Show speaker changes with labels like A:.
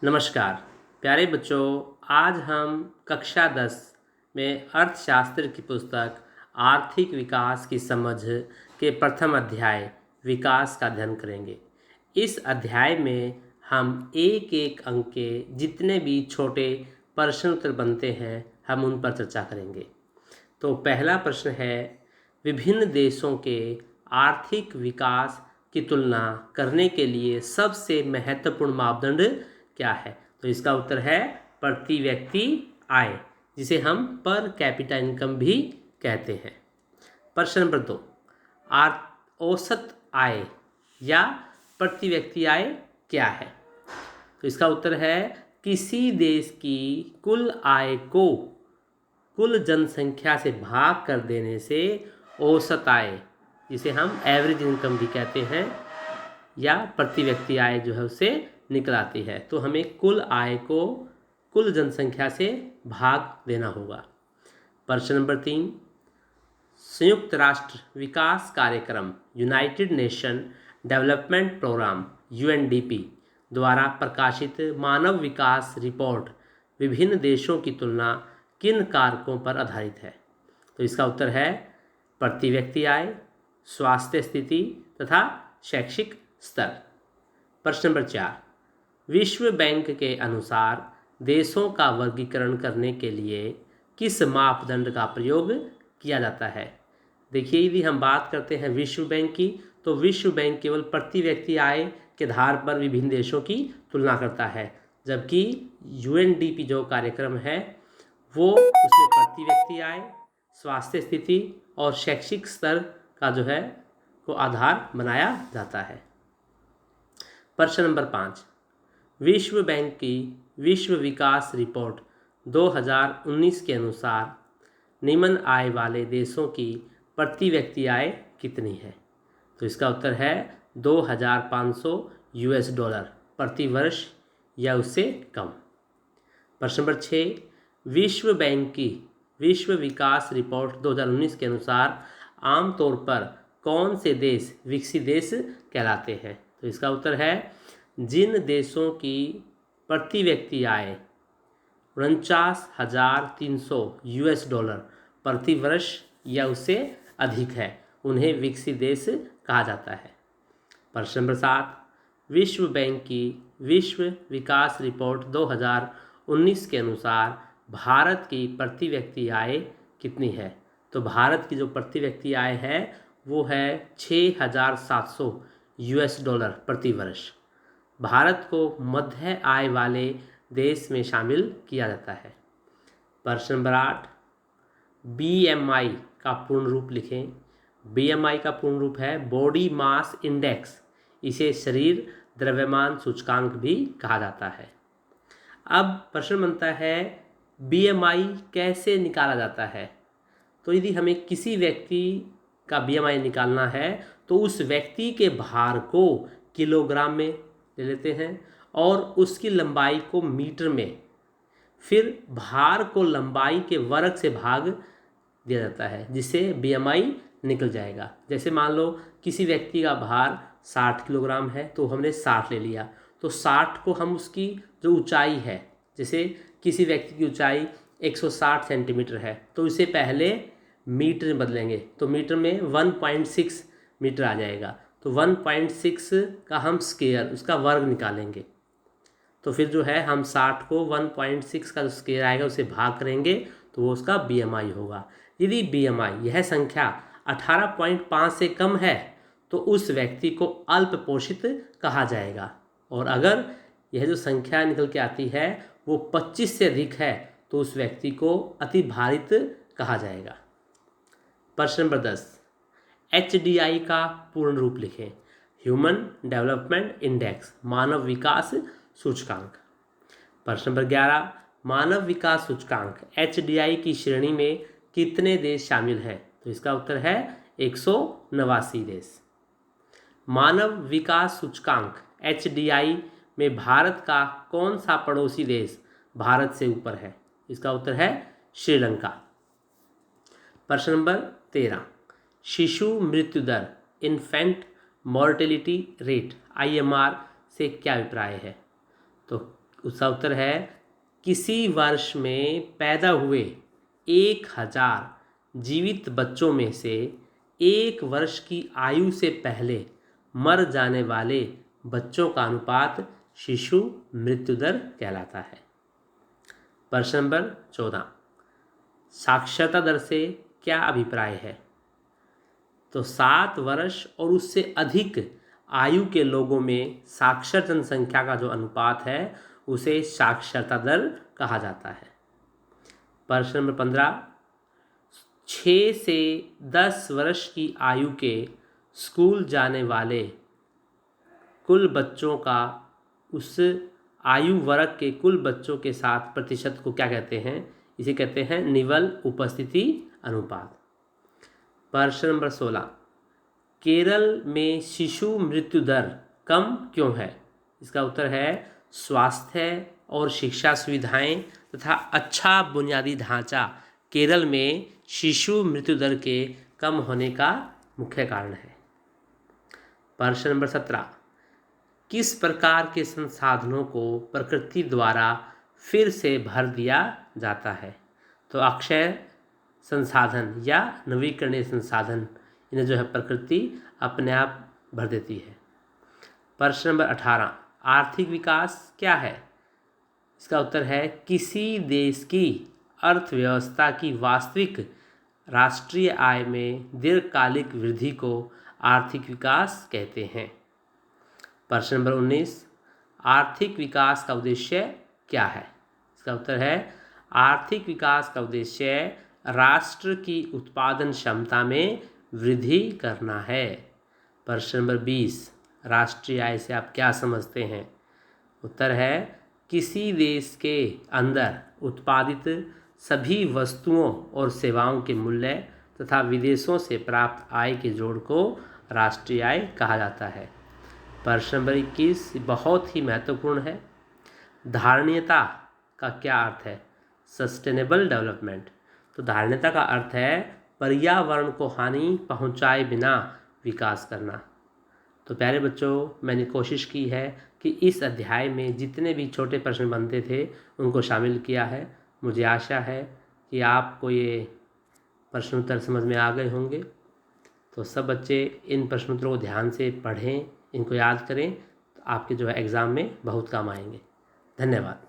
A: नमस्कार प्यारे बच्चों। आज हम कक्षा 10 में अर्थशास्त्र की पुस्तक आर्थिक विकास की समझ के प्रथम अध्याय विकास का अध्ययन करेंगे। इस अध्याय में हम एक एक अंक के जितने भी छोटे प्रश्न उत्तर बनते हैं हम उन पर चर्चा करेंगे। तो पहला प्रश्न है, विभिन्न देशों के आर्थिक विकास की तुलना करने के लिए सबसे महत्वपूर्ण मापदंड क्या है? तो इसका उत्तर है प्रति व्यक्ति आय, जिसे हम पर कैपिटा इनकम भी कहते हैं। प्रश्न नंबर 2, औसत आय या प्रति व्यक्ति आय क्या है? तो इसका उत्तर है किसी देश की कुल आय को कुल जनसंख्या से भाग कर देने से औसत आय, जिसे हम एवरेज इनकम भी कहते हैं, या प्रति व्यक्ति आय जो है उसे निकल आती है। तो हमें कुल आय को कुल जनसंख्या से भाग देना होगा। प्रश्न नंबर 3, संयुक्त राष्ट्र विकास कार्यक्रम united nation development programme UNDP द्वारा प्रकाशित मानव विकास रिपोर्ट विभिन्न देशों की तुलना किन कारकों पर आधारित है? तो इसका उत्तर है प्रति व्यक्ति आय, स्वास्थ्य स्थिति तथा शैक्षिक स्तर। प्रश्न नंबर 4, विश्व बैंक के अनुसार देशों का वर्गीकरण करने के लिए किस मापदंड का प्रयोग किया जाता है? देखिए, यदि हम बात करते हैं विश्व बैंक की, तो विश्व बैंक केवल प्रति व्यक्ति आय के आधार पर विभिन्न देशों की तुलना करता है, जबकि यूएनडीपी जो कार्यक्रम है वो उसमें प्रति व्यक्ति आय, स्वास्थ्य स्थिति और शैक्षिक स्तर का जो है वो आधार बनाया जाता है। प्रश्न नंबर 5, विश्व बैंक की विश्व विकास रिपोर्ट 2019 के अनुसार निम्न आय वाले देशों की प्रति व्यक्ति आय कितनी है? तो इसका उत्तर है $2,500 प्रति वर्ष या उससे कम। प्रश्न नंबर 6, विश्व बैंक की विश्व विकास रिपोर्ट 2019 के अनुसार आमतौर पर कौन से देश विकसित देश कहलाते हैं? तो इसका उत्तर है जिन देशों की प्रति व्यक्ति आय $49,300 प्रति वर्ष या उससे अधिक है, उन्हें विकसित देश कहा जाता है। प्रश्न नंबर 7, विश्व बैंक की विश्व विकास रिपोर्ट 2019 के अनुसार भारत की प्रति व्यक्ति आय कितनी है? तो भारत की जो प्रति व्यक्ति आय है वो है $6,700 प्रति वर्ष। भारत को मध्य आय वाले देश में शामिल किया जाता है। प्रश्न नंबर 8, बीएमआई का पूर्ण रूप लिखें। बीएमआई का पूर्ण रूप है बॉडी मास इंडेक्स, इसे शरीर द्रव्यमान सूचकांक भी कहा जाता है। अब प्रश्न बनता है बीएमआई कैसे निकाला जाता है? तो यदि हमें किसी व्यक्ति का बीएमआई निकालना है तो उस व्यक्ति के भार को किलोग्राम में ले लेते हैं और उसकी लंबाई को मीटर में, फिर भार को लंबाई के वर्ग से भाग दिया जाता है, जिससे बीएमआई निकल जाएगा। जैसे मान लो किसी व्यक्ति का भार 60 किलोग्राम है तो हमने 60 ले लिया, तो 60 को हम उसकी जो ऊंचाई है, जैसे किसी व्यक्ति की ऊंचाई 160 सेंटीमीटर है तो इसे पहले मीटर में बदलेंगे, तो मीटर में 1.6 मीटर आ जाएगा। तो 1.6 का हम स्क्वायर उसका वर्ग निकालेंगे, तो फिर जो है हम 60 को 1.6 का जो स्क्वायर आएगा उसे भाग करेंगे तो वो उसका बीएमआई होगा। यदि बीएमआई यह संख्या 18.5 से कम है तो उस व्यक्ति को अल्प पोषित कहा जाएगा, और अगर यह जो संख्या निकल के आती है वो 25 से अधिक है तो उस व्यक्ति को अति भारित कहा जाएगा। प्रश्न नंबर 10, एचडीआई का पूर्ण रूप लिखें। ह्यूमन डेवलपमेंट इंडेक्स, मानव विकास सूचकांक। प्रश्न नंबर 11, मानव विकास सूचकांक एचडीआई की श्रेणी में कितने देश शामिल हैं? तो इसका उत्तर है 189 देश। मानव विकास सूचकांक एचडीआई में भारत का कौन सा पड़ोसी देश भारत से ऊपर है? इसका उत्तर है श्रीलंका। प्रश्न नंबर 13, शिशु मृत्यु दर इन्फेंट मॉर्टेलिटी रेट आईएमआर से क्या अभिप्राय है? तो उसका उत्तर है किसी वर्ष में पैदा हुए 1000 जीवित बच्चों में से 1 वर्ष की आयु से पहले मर जाने वाले बच्चों का अनुपात शिशु मृत्यु दर कहलाता है। प्रश्न नंबर 14, साक्षरता दर से क्या अभिप्राय है? तो 7 वर्ष और उससे अधिक आयु के लोगों में साक्षर जनसंख्या का जो अनुपात है उसे साक्षरता दर कहा जाता है। प्रश्न नंबर 15, 6 से 10 वर्ष की आयु के स्कूल जाने वाले कुल बच्चों का उस आयु वर्ग के कुल बच्चों के साथ प्रतिशत को क्या कहते हैं? इसे कहते हैं निवल उपस्थिति अनुपात। प्रश्न नंबर 16, केरल में शिशु मृत्यु दर कम क्यों है? इसका उत्तर है स्वास्थ्य और शिक्षा सुविधाएं तथा अच्छा बुनियादी ढांचा केरल में शिशु मृत्यु दर के कम होने का मुख्य कारण है। प्रश्न नंबर 17, किस प्रकार के संसाधनों को प्रकृति द्वारा फिर से भर दिया जाता है? तो अक्षय संसाधन या नवीकरणीय संसाधन, इन्हें जो है प्रकृति अपने आप भर देती है। प्रश्न नंबर 18, आर्थिक विकास क्या है? इसका उत्तर है किसी देश की अर्थव्यवस्था की वास्तविक राष्ट्रीय आय में दीर्घकालिक वृद्धि को आर्थिक विकास कहते हैं। प्रश्न नंबर 19, आर्थिक विकास का उद्देश्य क्या है? इसका उत्तर है आर्थिक विकास का उद्देश्य राष्ट्र की उत्पादन क्षमता में वृद्धि करना है। प्रश्न नंबर 20, राष्ट्रीय आय से आप क्या समझते हैं? उत्तर है किसी देश के अंदर उत्पादित सभी वस्तुओं और सेवाओं के मूल्य तथा विदेशों से प्राप्त आय के जोड़ को राष्ट्रीय आय कहा जाता है। प्रश्न नंबर 21 बहुत ही महत्वपूर्ण है। धारणीयता का क्या अर्थ है? Sustainable development. तो धारणीयता का अर्थ है पर्यावरण को हानि पहुंचाए बिना विकास करना। तो प्यारे बच्चों, मैंने कोशिश की है कि इस अध्याय में जितने भी छोटे प्रश्न बनते थे उनको शामिल किया है। मुझे आशा है कि आपको ये प्रश्नोत्तर समझ में आ गए होंगे। तो सब बच्चे इन प्रश्नोत्तरों को ध्यान से पढ़ें, इनको याद करें, तो आपके जो है एग्ज़ाम में बहुत काम आएंगे। धन्यवाद।